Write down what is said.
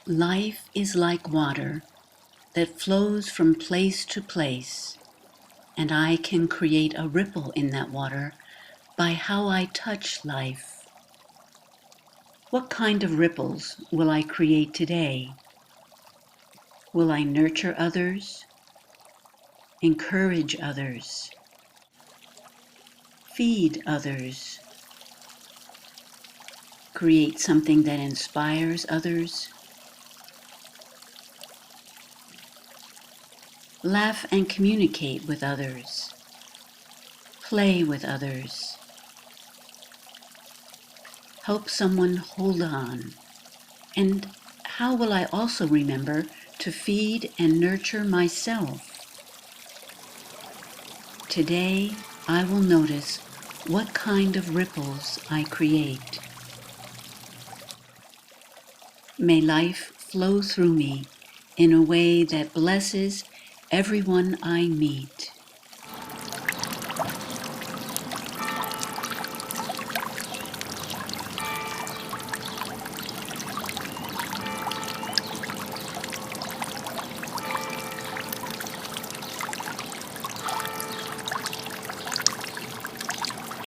Life is like water that flows from place to place, and I can create a ripple in that water by how I touch life. What kind of ripples will I create today? Will I nurture others, encourage others, feed others, create something that inspires others? Laugh and communicate with others, play with others, help someone hold on. And how will I also remember to feed and nurture myself? Today, I will notice what kind of ripples I create. May life flow through me in a way that blesses everyone I meet.